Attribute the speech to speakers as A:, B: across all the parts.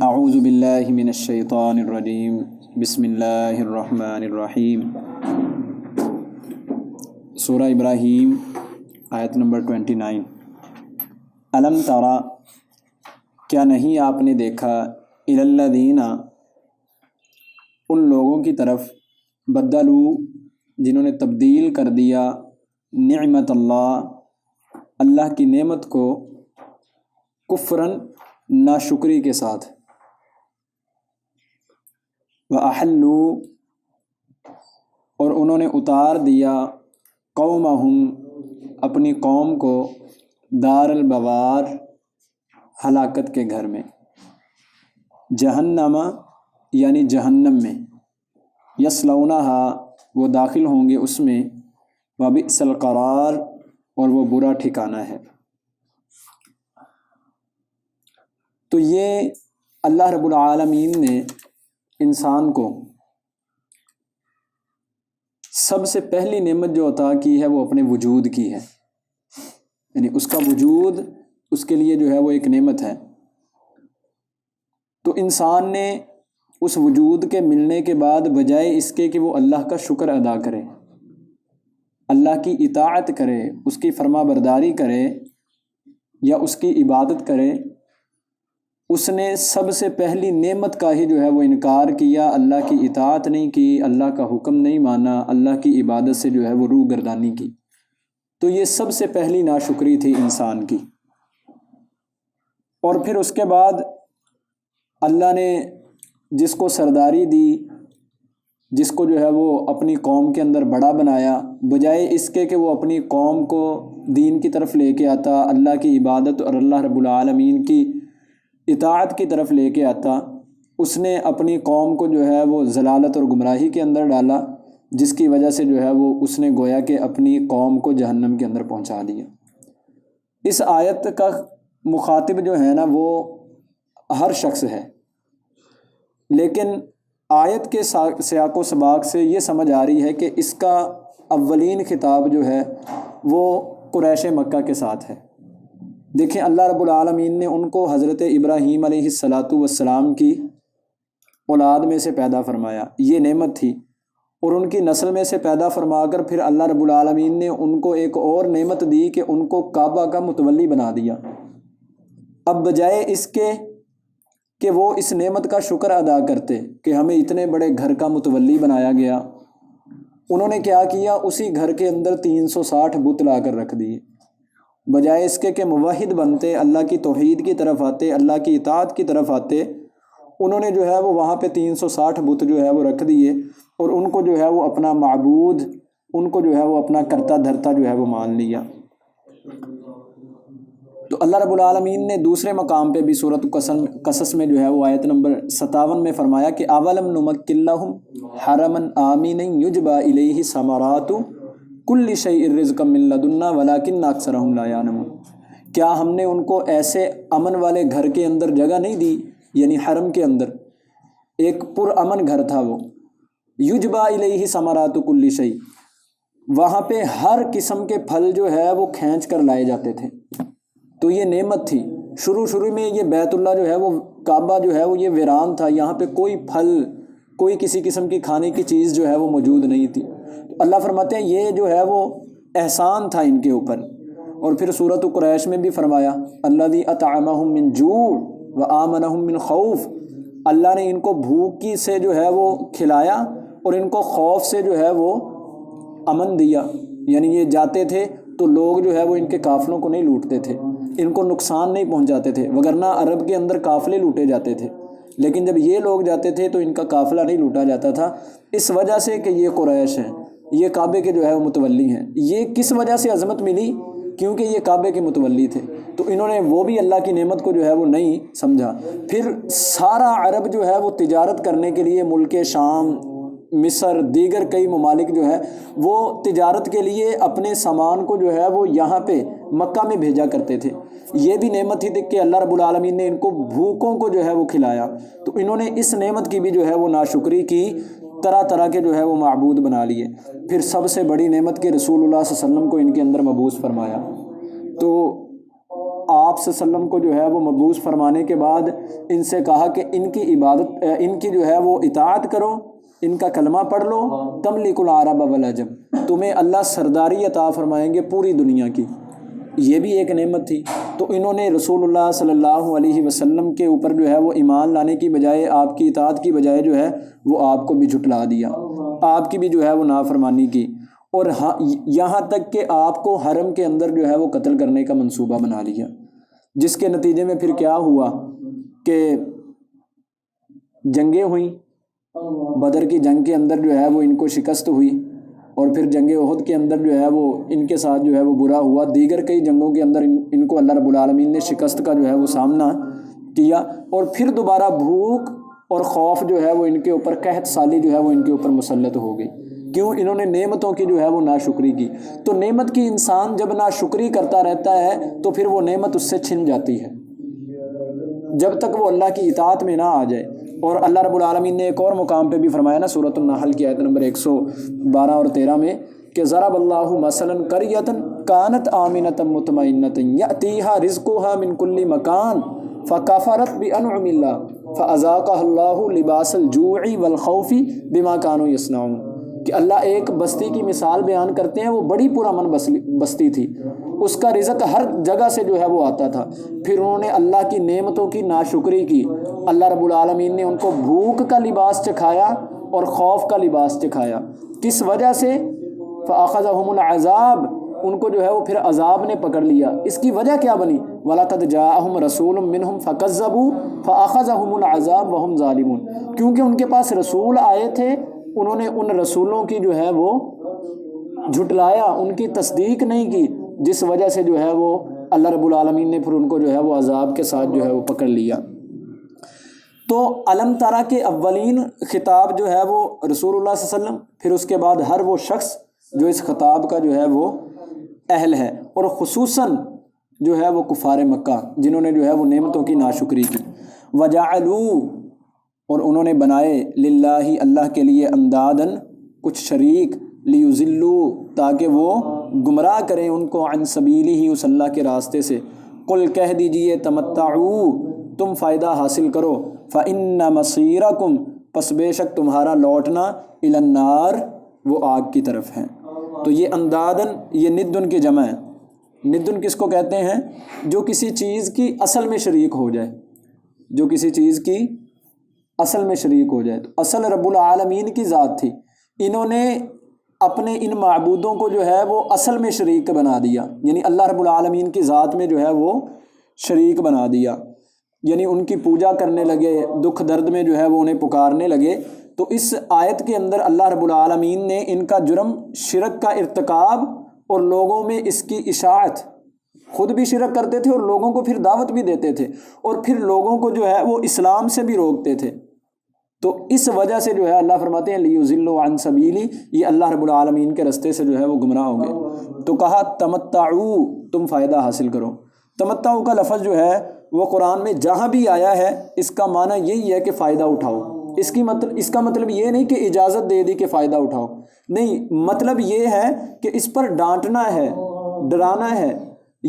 A: اعوذ باللہ من الشیطان الرجیم بسم اللہ الرحمن الرحیم۔ سورہ ابراہیم آیت نمبر 29۔ الم ترى، کیا نہیں آپ نے دیکھا، الی الذین، ان لوگوں کی طرف، بدلوا، جنہوں نے تبدیل کر دیا، نعمت اللہ کی نعمت کو، کفراً، ناشکری کے ساتھ، وَأَحَلُّوا، اور انہوں نے اتار دیا، قومہم، اپنی قوم کو، دار البوار، ہلاکت کے گھر میں، جہنم، یعنی جہنم میں، یصلونہا، وہ داخل ہوں گے اس میں، وبئس القرار، اور وہ برا ٹھکانہ ہے۔ تو یہ اللہ رب العالمین نے انسان کو سب سے پہلی نعمت جو عطا کی ہے وہ اپنے وجود کی ہے، یعنی اس کا وجود اس کے لیے جو ہے وہ ایک نعمت ہے۔ تو انسان نے اس وجود کے ملنے کے بعد بجائے اس کے کہ وہ اللہ کا شکر ادا کرے، اللہ کی اطاعت کرے، اس کی فرما برداری کرے یا اس کی عبادت کرے، اس نے سب سے پہلی نعمت کا ہی جو ہے وہ انکار کیا، اللہ کی اطاعت نہیں کی، اللہ کا حکم نہیں مانا، اللہ کی عبادت سے جو ہے وہ روح گردانی کی۔ تو یہ سب سے پہلی ناشکری تھی انسان کی۔ اور پھر اس کے بعد اللہ نے جس کو سرداری دی، جس کو جو ہے وہ اپنی قوم کے اندر بڑا بنایا، بجائے اس کے کہ وہ اپنی قوم کو دین کی طرف لے کے آتا، اللہ کی عبادت اور اللہ رب العالمین کی اطاعت کی طرف لے کے آتا، اس نے اپنی قوم کو جو ہے وہ ضلالت اور گمراہی کے اندر ڈالا، جس کی وجہ سے جو ہے وہ اس نے گویا کہ اپنی قوم کو جہنم کے اندر پہنچا دیا۔ اس آیت کا مخاطب جو ہے نا وہ ہر شخص ہے، لیکن آیت کے سیاق و سباق سے یہ سمجھ آ رہی ہے کہ اس کا اولین خطاب جو ہے وہ قریش مکہ کے ساتھ ہے۔ دیکھیں اللہ رب العالمین نے ان کو حضرت ابراہیم علیہ السلام کی اولاد میں سے پیدا فرمایا، یہ نعمت تھی، اور ان کی نسل میں سے پیدا فرما کر پھر اللہ رب العالمین نے ان کو ایک اور نعمت دی کہ ان کو کعبہ کا متولی بنا دیا۔ اب بجائے اس کے کہ وہ اس نعمت کا شکر ادا کرتے کہ ہمیں اتنے بڑے گھر کا متولی بنایا گیا، انہوں نے کیا کیا، اسی گھر کے اندر 360 بت لا کر رکھ دیے۔ بجائے اس کے کہ موحد بنتے، اللہ کی توحید کی طرف آتے، اللہ کی اطاعت کی طرف آتے، انہوں نے جو ہے وہ وہاں پہ 360 بت جو ہے وہ رکھ دیے، اور ان کو جو ہے وہ اپنا معبود، ان کو جو ہے وہ اپنا کرتا دھرتا جو ہے وہ مان لیا۔ تو اللہ رب العالمین نے دوسرے مقام پہ بھی سورۃ قصص میں جو ہے وہ آیت نمبر 57 میں فرمایا کہ اولم نمکن لہم حرما آمنا یجبی الیہ ثمرات کل شیء رزقا من لدنا ولکن اکثرهم لا یعلمون، کیا ہم نے ان کو ایسے امن والے گھر کے اندر جگہ نہیں دی، یعنی حرم کے اندر ایک پرامن گھر تھا وہ، یجبی الیہ ثمرات کل شیء، وہاں پہ ہر قسم کے پھل جو ہے وہ کھینچ کر لائے جاتے تھے۔ تو یہ نعمت تھی۔ شروع میں یہ بیت اللہ جو ہے وہ کعبہ جو ہے وہ یہ ویران تھا، یہاں پہ کوئی پھل، کوئی کسی قسم کی کھانے کی چیز جو ہے وہ موجود نہیں تھی۔ اللہ فرماتے ہیں یہ جو ہے وہ احسان تھا ان کے اوپر۔ اور پھر سورۃ قریش میں بھی فرمایا الذی اطعمہم من جوع وآمنہم من خوف، اللہ نے ان کو بھوک کی سے جو ہے وہ کھلایا اور ان کو خوف سے جو ہے وہ امن دیا، یعنی یہ جاتے تھے تو لوگ جو ہے وہ ان کے قافلوں کو نہیں لوٹتے تھے، ان کو نقصان نہیں پہنچاتے تھے، وگرنہ عرب کے اندر قافلے لوٹے جاتے تھے، لیکن جب یہ لوگ جاتے تھے تو ان کا قافلہ نہیں لوٹا جاتا تھا، اس وجہ سے کہ یہ قریش ہیں، یہ کعبے کے جو ہے وہ متولی ہیں۔ یہ کس وجہ سے عظمت ملی؟ کیونکہ یہ کعبے کے متولی تھے، تو انہوں نے وہ بھی اللہ کی نعمت کو جو ہے وہ نہیں سمجھا۔ پھر سارا عرب جو ہے وہ تجارت کرنے کے لیے ملک شام، مصر، دیگر کئی ممالک جو ہے وہ تجارت کے لیے اپنے سامان کو جو ہے وہ یہاں پہ مکہ میں بھیجا کرتے تھے۔ یہ بھی نعمت تھی کہ اللہ رب العالمین نے ان کو بھوکوں کو جو ہے وہ کھلایا، تو انہوں نے اس نعمت کی بھی جو ہے وہ ناشکری کی، طرح طرح کے جو ہے وہ معبود بنا لیے۔ پھر سب سے بڑی نعمت کہ رسول اللہ صلی اللہ علیہ وسلم کو ان کے اندر مبعوث فرمایا۔ تو آپ آپ صلی اللہ علیہ وسلم کو جو ہے وہ مبعوث فرمانے کے بعد ان سے کہا کہ ان کی عبادت، ان کی جو ہے وہ اطاعت کرو، ان کا کلمہ پڑھ لو، تملک العرب والعجم، تمہیں اللہ سرداری عطا فرمائیں گے پوری دنیا کی۔ یہ بھی ایک نعمت تھی۔ تو انہوں نے رسول اللہ صلی اللہ علیہ وسلم کے اوپر جو ہے وہ ایمان لانے کی بجائے، آپ کی اطاعت کی بجائے جو ہے وہ آپ کو بھی جھٹلا دیا، آپ کی بھی جو ہے وہ نافرمانی کی، اور یہاں تک کہ آپ کو حرم کے اندر جو ہے وہ قتل کرنے کا منصوبہ بنا لیا، جس کے نتیجے میں پھر کیا ہوا کہ جنگیں ہوئیں۔ بدر کی جنگ کے اندر جو ہے وہ ان کو شکست ہوئی، اور پھر جنگ احد کے اندر جو ہے وہ ان کے ساتھ جو ہے وہ برا ہوا۔ دیگر کئی جنگوں کے اندر ان کو اللہ رب العالمین نے شکست کا جو ہے وہ سامنا کیا، اور پھر دوبارہ بھوک اور خوف جو ہے وہ ان کے اوپر، قحط سالی جو ہے وہ ان کے اوپر مسلط ہو گئی۔ کیوں؟ انہوں نے نعمتوں کی جو ہے وہ ناشکری کی۔ تو نعمت کی انسان جب ناشکری کرتا رہتا ہے تو پھر وہ نعمت اس سے چھن جاتی ہے، جب تک وہ اللہ کی اطاعت میں نہ آ جائے۔ اور اللہ رب العالمین نے ایک اور مقام پہ بھی فرمایا نا، سورۃ النحل کی آیت نمبر 112 اور 13 میں، کہ ضرب اللہ مثلا قریۃ کانت آمنۃ مطمئنۃ یأتیہا رزقہا من کل مکان فکفرت بانعم اللہ فاذاقہا اللہ لباس الجوع والخوف بما کانوا یصنعون۔ کہ اللہ ایک بستی کی مثال بیان کرتے ہیں، وہ بڑی پرامن بستی تھی، اس کا رزق ہر جگہ سے جو ہے وہ آتا تھا، پھر انہوں نے اللہ کی نعمتوں کی ناشکری کی، اللہ رب العالمین نے ان کو بھوک کا لباس چکھایا اور خوف کا لباس چکھایا۔ کس وجہ سے؟ فأخذهم العذاب، ان کو جو ہے وہ پھر عذاب نے پکڑ لیا۔ اس کی وجہ کیا بنی؟ وَلَقَدْ جَاءَهُمْ رَسُولٌ مِّنْهُمْ فَكَذَّبُوا فَأَخَذَهُمُ الْعَذَابُ وَهُمْ ظَالِمُونَ، کیونکہ ان کے پاس رسول آئے تھے، انہوں نے ان رسولوں کی جو ہے وہ جھٹلایا، ان کی تصدیق نہیں کی، جس وجہ سے جو ہے وہ اللہ رب العالمین نے پھر ان کو جو ہے وہ عذاب کے ساتھ جو ہے وہ پکڑ لیا۔ تو علم ترا کے اولین خطاب جو ہے وہ رسول اللہ صلی اللہ علیہ وسلم، پھر اس کے بعد ہر وہ شخص جو اس خطاب کا جو ہے وہ اہل ہے، اور خصوصاً جو ہے وہ کفار مکہ جنہوں نے جو ہے وہ نعمتوں کی ناشکری کی۔ وجعلوا، اور انہوں نے بنائے، للہ اللہ کے لیے، اندادن کچھ شریک، لیضلوا تاکہ وہ گمراہ کریں ان کو، عن سبیلہ اس اللہ کے راستے سے۔ قل کہہ دیجئے، تمتعوا تم فائدہ حاصل کرو، فإن مصیرکم پس بے شک تمہارا لوٹنا، الی النار وہ آگ کی طرف ہے۔ تو یہ اندادن، یہ ندن کی جمع ہے۔ ندن کس کو کہتے ہیں؟ جو کسی چیز کی اصل میں شریک ہو جائے، جو کسی چیز کی اصل میں شریک ہو جائے۔ تو اصل رب العالمین کی ذات تھی، انہوں نے اپنے ان معبودوں کو جو ہے وہ اصل میں شریک بنا دیا، یعنی اللہ رب العالمین کی ذات میں جو ہے وہ شریک بنا دیا، یعنی ان کی پوجا کرنے لگے، دکھ درد میں جو ہے وہ انہیں پکارنے لگے۔ تو اس آیت کے اندر اللہ رب العالمین نے ان کا جرم شرک کا ارتکاب اور لوگوں میں اس کی اشاعت، خود بھی شرک کرتے تھے اور لوگوں کو پھر دعوت بھی دیتے تھے، اور پھر لوگوں کو جو ہے وہ اسلام سے بھی روکتے تھے۔ تو اس وجہ سے جو ہے اللہ فرماتے ہیں لیضلوا عن سبیلی، یہ اللہ رب العالمین کے رستے سے جو ہے وہ گمراہ ہو گئے۔ تو کہا تمتعوا تم فائدہ حاصل کرو۔ تمتعوا کا لفظ جو ہے وہ قرآن میں جہاں بھی آیا ہے اس کا معنی یہی ہے کہ فائدہ اٹھاؤ۔ اس کا مطلب یہ نہیں کہ اجازت دے دی کہ فائدہ اٹھاؤ، نہیں، مطلب یہ ہے کہ اس پر ڈانٹنا ہے، ڈرانا ہے،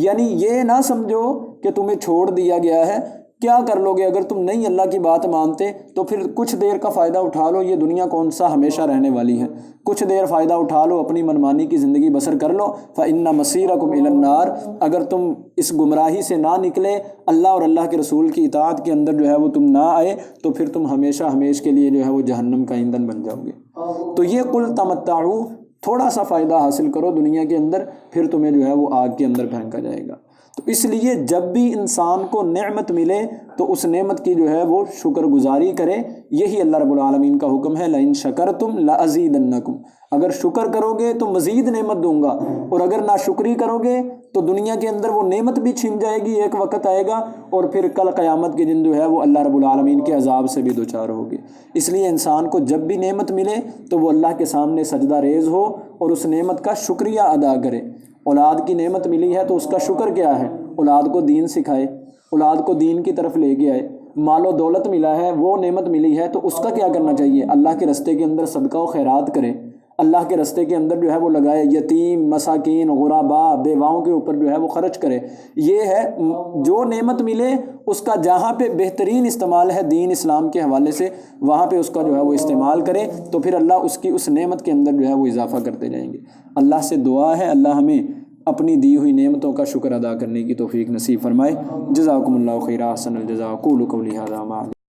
A: یعنی یہ نہ سمجھو کہ تمہیں چھوڑ دیا گیا ہے، کیا کر لو گے اگر تم نہیں اللہ کی بات مانتے، تو پھر کچھ دیر کا فائدہ اٹھا لو، یہ دنیا کون سا ہمیشہ رہنے والی ہے، کچھ دیر فائدہ اٹھا لو، اپنی منمانی کی زندگی بسر کر لو۔ فإن مصیرکم الی النار، اگر تم اس گمراہی سے نہ نکلے، اللہ اور اللہ کے رسول کی اطاعت کے اندر جو ہے وہ تم نہ آئے، تو پھر تم ہمیشہ ہمیشہ کے لیے جو ہے وہ جہنم کا ایندھن بن جاؤ گے۔ تو یہ قل تمتعوا، تھوڑا سا فائدہ حاصل کرو دنیا کے اندر، پھر تمہیں جو ہے وہ آگ کے اندر پھینکا جائے گا۔ تو اس لیے جب بھی انسان کو نعمت ملے تو اس نعمت کی جو ہے وہ شکر گزاری کرے، یہی اللہ رب العالمین کا حکم ہے، لئن شکرتم لازیدنکم، اگر شکر کرو گے تو مزید نعمت دوں گا، اور اگر ناشکری کرو گے تو دنیا کے اندر وہ نعمت بھی چھن جائے گی، ایک وقت آئے گا، اور پھر کل قیامت کے دن جو ہے وہ اللہ رب العالمین کے عذاب سے بھی دوچار ہوگے۔ اس لیے انسان کو جب بھی نعمت ملے تو وہ اللہ کے سامنے سجدہ ریز ہو اور اس نعمت کا شکریہ ادا کرے۔ اولاد کی نعمت ملی ہے تو اس کا شکر کیا ہے؟ اولاد کو دین سکھائے، اولاد کو دین کی طرف لے کے آئے۔ مال و دولت ملا ہے، وہ نعمت ملی ہے تو اس کا کیا کرنا چاہیے؟ اللہ کے رستے کے اندر صدقہ و خیرات کرے، اللہ کے راستے کے اندر جو ہے وہ لگائے، یتیم، مساکین، غرباء، بیواؤں کے اوپر جو ہے وہ خرچ کرے۔ یہ ہے جو نعمت ملے اس کا جہاں پہ بہترین استعمال ہے دین اسلام کے حوالے سے، وہاں پہ اس کا جو ہے وہ استعمال کرے، تو پھر اللہ اس کی اس نعمت کے اندر جو ہے وہ اضافہ کرتے جائیں گے۔ اللہ سے دعا ہے اللہ ہمیں اپنی دی ہوئی نعمتوں کا شکر ادا کرنے کی توفیق نصیب فرمائے۔ جزاکم اللہ خیرا، احسن الجزاء، قولوا قولی ھذا۔